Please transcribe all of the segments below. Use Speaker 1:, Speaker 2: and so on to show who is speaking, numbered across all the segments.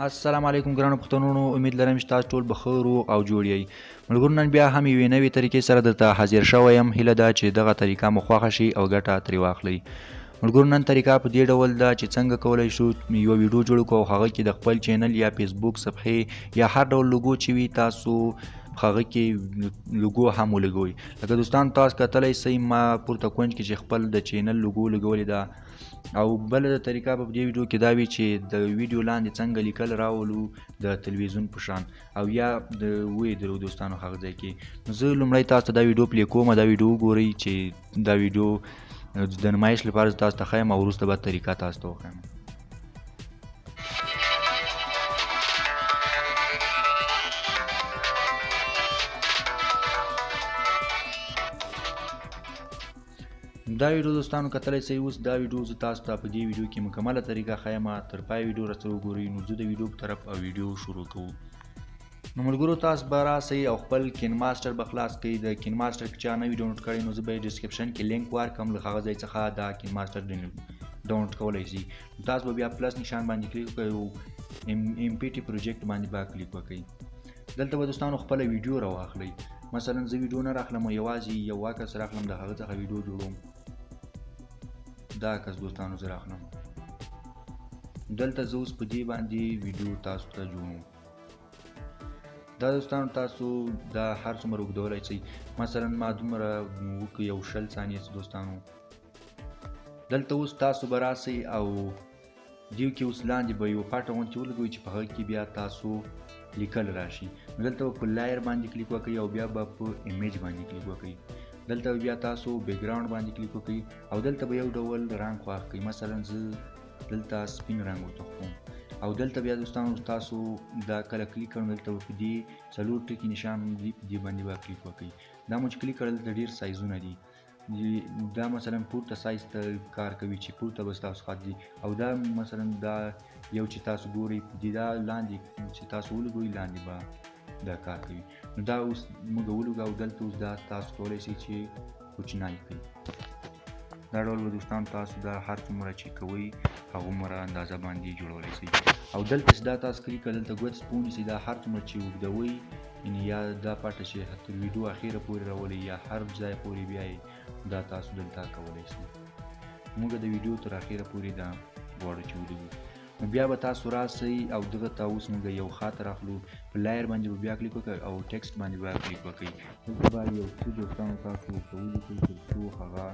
Speaker 1: السلام علیکم ګرانو پښتنونو، امید لرم چې تاسو ټول بخیر روغ او جوړ یئ. ملګرو، نن بیا هم یوې نوې طریقې سره درته حاضر شوی یم. هیله ده چې دغه طریقه مو خوښه شي او ګټه ترې واخلئ. ملګرو، نن طریقه په دې ډول ده چې څنګه کولی شو یوه ویډیو جوړ کړو او هغه کې د خپل چینل یا فیسبوک صفحې یا هر ډول لوګو چې وي تاسو هغه کې لوګو هم ولګوئ. لکه دوستان تاسو کتلی سئ ما پورته کونج کې چې خپل د چینل لوګو لګولې ده، او بله طریقه په دې ویډیو کې دا وي چې د ویډیو لاندې څنګه لیکل راولو د تلویزیون په شان او یا د وې درو دوستانو هغه ځای کې. نو زه لومړی تاسو ته دا ویډیو پلی کوم، دا ویډیو وګورئ چې دا ویډیو د نمایش لپاره تاسو ته ښیم او وروسته به طریقه تاسو ته وښیم. دا ویډیو دوستانو کتلی سئ. اوس دا ویډیو زه تاسو ته په دې ویډیو کې مکمله طریقه ښیم. تر پای ویډیو راسره وګورئ. نو زه د ویډیو په طرف او ویډیو شروع کوو. نو ملګرو، تاسو به راسئ او خپل کین ماسټر به خلاص کړئ. د کین ماسټر که چا نه وي ډاونلوډ کړی نو زه به یې ډسکرپشن کې لینک ورکړم، له هغه ځای څخه دا کین ماسټر ډاونلوډ کولی شئ. تاسو به بیا پلس نشان باندې کلیک وکړئ او ام پی ټي پروجیکټ باندې به کلیک وکړئ. دلته به دوستانو خپله ویډیو راواخلئ. مثلا زه ویډیو نه راخلم، یوازې یو عکس راخلم، د هغه څخه ویډیو جوړوم. دا عکس دوستانو زه راخلم. دلته زه اوس په دې باندې ویډیو تاسو ته جوړوم. دا دوستانو تاسو دا هر څومره اوږدولی شئ. مثلا ما دومره وکړو، یو 20 ثانیې دوستانو. دلته اوس تاسو به راسئ او دیو کې اوس لاندې به یوه پټه غوندې ولګوئ چې په هغه کې بیا تاسو لیکل راشي. نو دلته به په لایر باندې کلیک وکړئ او بیا به په ایمیج باندې کلیک وکړئ. دلته بیا تاسو بیک ګراوند باندې کلیک وکړئ او دلته به یو ډول رنګ واخلئ. مثلا زه دلته سپین رنګ ورته خوښوم. او دلته بیا دوستانو تاسو دا کله کلیک کړم، دلته به په دې 4 ټکي نشان دی، په دې باندې به کلیک وکړئ. دا مو چې کلیک کړل د ډېر سایزونه دي. دا مثلا پورته سایز ته کار کوي چې پورته به ستاسو خط دي، او دا مثلا دا یو چې تاسو ګورئ دا لاندې چې تاسو ولګوئ لاندې به دا کار کوي. نو دا اوس موږ ولګو او دلته اوس دا تاسو کولی شئ چې کوچنی کړئ. دا ډول به دوستانو تاسو دا هر څومره چې کوئ هغومره اندازه باندې جوړولی شئ. او دلته چې دا تاسو کلیک کړئ، دلته ګوت سپون نیسئ. دا هر څومره چې اوږدوئ، یعنې یا دا پټه چې تر ویډیو اخیره پورې راولئ یا هر ځای پورې بیایئ، دا تاسو دلته کولی شئ. موږ د ویډیو تر اخیره پورې دا غواړو چې ولګو. نو بیا به تاسو راسئ او دغه ته اوس موږ یو خط راخلو. په لایر باندې به بیا کلیک وکړئ او ټکسټ باندې به کلیک وکړئ. دلته به یو څه دوستانو تاسو ورته ولیکئ تر څو هغه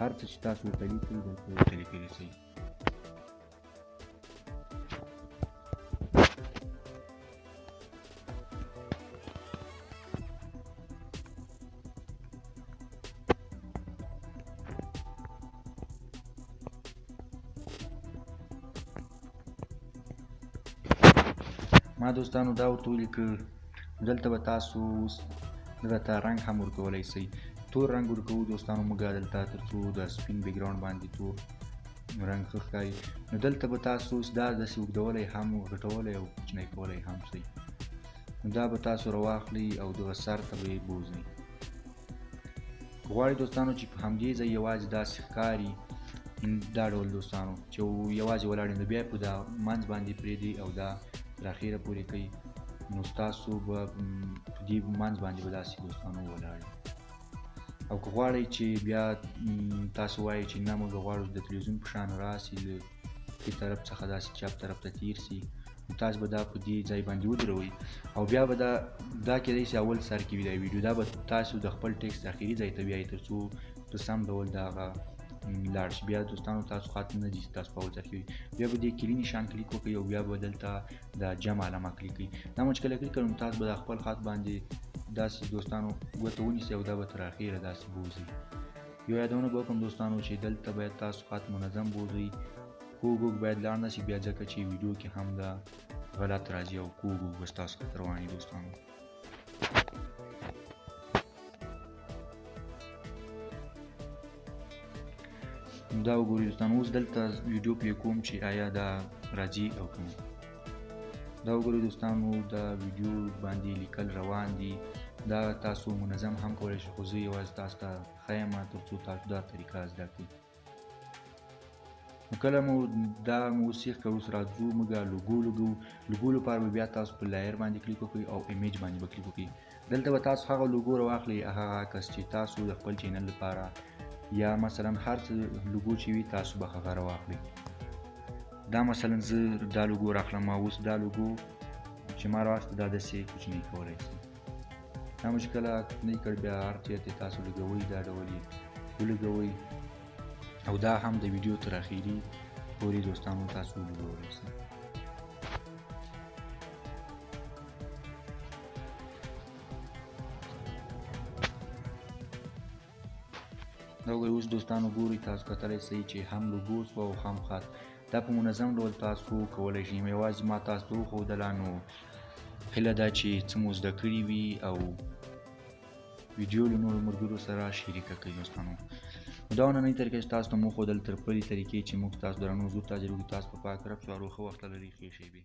Speaker 1: هر څه چې تاسو ورته لیکئ دلته ورته لیکلی شئ. ما دوستانو دا ورته ولیکه. دلته به تاسو دغه ته رنګ هم ورکولی شئ. تور رنګ ورکوو دوستانو موږ دلته تر څو د سپین بیک ګراوند باندې تور رنګ ښه ښکاري. نو دلته به تاسو دا داسې اوږدولی هم غټولی او کوچنی کولی هم شئ. نو دا به تاسو راواخلئ او دغه سر ته به یې بوځئ. که غواړئ دوستانو چې په همدې ځای یوازې داسې ښکاري، دا ډول دوستانو چې یوازې ولاړ یم، بیا په دا منځ باندې پرېږدئ او دا تر اخیره پورې کوي. نو ستاسو به په دې منځ باندې به داسې دوستانو ولاړ. او که غواړئ چې بیا تاسو وایئ چې نه موږ غواړو د تلویزیون په شان راسي، له ښي طرف څخه داسې چپ طرف ته تیر سي، نو تاسو به دا په دې ځای باندې ودروئ او بیا به دا کیدای شي اول سر کې وي دا ویډیو. دا به تاسو د خپل ټکسټ اخري ځای ته بیایئ تر څو په سم ډول د هغه لاړ شي. بیا دوستانو تاسو خط نه دي چې تاسو په اول ځای کې وي، بیا به دې کلي نشان کلیک وکړئ او بیا به دلته د جمع علامه کلیک کړئ. دا مو چې کله کلیک کړئ نو تاسو به د خپل خط باندې داسې دوستانو ګوته ونیسئ او دا به تر اخیره داسې بوځئ. یو یادونه به وکړم دوستانو چې دلته باید تاسو خط منظم بوځئ. کوږ وږ باید لاړ نه شي بیا، ځکه چې ویډیو کې هم دا غلط راځي او کوږ وږ به ستاسو خط روان وي دوستانو. دا وګورئ دوستانو. اوس دلته ویډیو پلی کوم چې آیا دا راځي او که نه. دا وګورئ دوستانو، دا ویډیو باندې لیکل روان دي. دا تاسو منظم هم کولی شئ، خو زه یوازې تاسو ته ښیم تر څو تاسو دا طریقه زده کړئ. نو کله مو دا وسیخ که اوس راځو موږ لوګو لپاره به بیا تاسو په لایر باندې کلیک وکړئ او ایمیج باندې به کلیک وکړئ. دلته به تاسو هغه لوګو راواخلئ، هغه عکس چې تاسو د خپل چینل لپاره یا مثلا هر څه لوګو چې وي تاسو به هغه راواخلئ. دا مثلا زه دا لوګو راخلم، اوس دا لوګو چې ما راواخیست دا داسې کوچنی کولی شم. دا مو چې کله کوچنی کړ بیا هر چېرته تاسو لګوئ دا ډول یې ولګوئ او دا هم د ویډیو تر اخري پورې دوستانو تاسو ولګولی شئ. دا وګورئ اوس دوستانو ګورئ تاسو کتلی شئ چې هم لوګو شوه او هم خط. دا په منظم ډول تاسو کولی شئ. یوازې ما تاسو ته وښودله، نو هیله ده چې څه مو زده کړي وي او ویډیو له نورو ملګرو سره شریکه کړئ دوستانو. دا نننۍ طریقه چې تاسو ته مو وښودل تر بلې طریقې چې موږ تاسو درنو زور تاجر وکړو، تاسو په پاک رب سوارو ښه وخت لرئ، ښې شیبې.